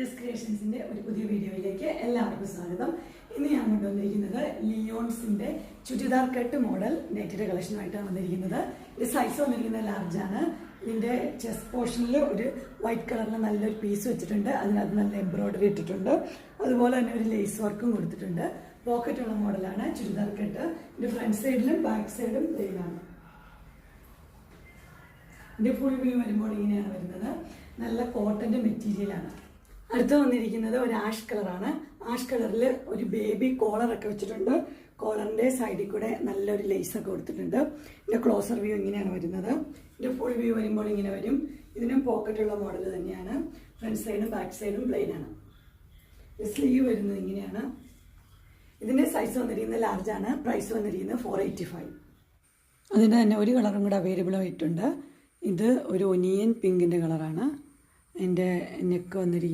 Just ക്രിയേഷൻസിന്റെ ഒരു പുതിയ വീഡിയോയിലേക്ക് എല്ലാവർക്കും സ്വാഗതം. ഇന്ന് ഞാൻ കൊണ്ടുവന്നിരിക്കുന്നത് ലിയോൺസിന്റെ ചുരിദാർ കട്ട് മോഡൽ നെറ്റിന്റെ കളക്ഷനുമായിട്ടാണ് വന്നിരിക്കുന്നത്. ഇത് സൈസ് വന്നിരിക്കുന്നത് ലാർജ് ആണ്. ഇതിന്റെ ചെസ്റ്റ് പോർഷനിൽ ഒരു വൈറ്റ് കളറിൽ നല്ലൊരു പീസ് വെച്ചിട്ടുണ്ട്. അതിനകത്ത് നല്ല എംബ്രോയിഡറി ഇട്ടിട്ടുണ്ട്. അതുപോലെ തന്നെ ഒരു ലേസ് വർക്കും കൊടുത്തിട്ടുണ്ട്. പോക്കറ്റുള്ള മോഡലാണ് ചുരിദാർ കട്ട്. ഇതിന്റെ ഫ്രണ്ട് സൈഡിലും ബാക്ക് സൈഡും പ്ലെയിനാണ്. ഇതിന്റെ ഫുൾ വ്യൂ വരുമ്പോൾ ഇങ്ങനെയാണ് വരുന്നത്. നല്ല കോട്ടന്റെ മെറ്റീരിയലാണ്. അടുത്ത് വന്നിരിക്കുന്നത് ഒരു ആഷ് കളറാണ്. ആഷ് കളറിൽ ഒരു ബേബി കോളറൊക്കെ വെച്ചിട്ടുണ്ട്. കോളറിന്റെ സൈഡിൽ കൂടെ നല്ലൊരു ലേസൊക്കെ കൊടുത്തിട്ടുണ്ട്. ഇതിന്റെ ക്ലോസർ വ്യൂ ഇങ്ങനെയാണ് വരുന്നത്. ഇതിന്റെ ഫുൾ വ്യൂ വരുമ്പോൾ ഇങ്ങനെ വരും. ഇതിനും പോക്കറ്റുള്ള മോഡൽ തന്നെയാണ്. ഫ്രണ്ട് സൈഡും ബാക്ക് സൈഡും പ്ലെയിൻ ആണ്. സ്ലീവ് വരുന്നത് ഇങ്ങനെയാണ്. ഇതിന്റെ സൈസ് വന്നിരിക്കുന്നത് ലാർജ് ആണ്. പ്രൈസ് വന്നിരിക്കുന്നത് 485. അതിൻ്റെ തന്നെ ഒരു കളറും കൂടെ അവൈലബിൾ ആയിട്ടുണ്ട്. ഇത് ഒരു ഒനിയൻ പിങ്കിൻ്റെ കളറാണ്. അതിൻ്റെ നെക്ക് വന്നിരിക്കുന്നത്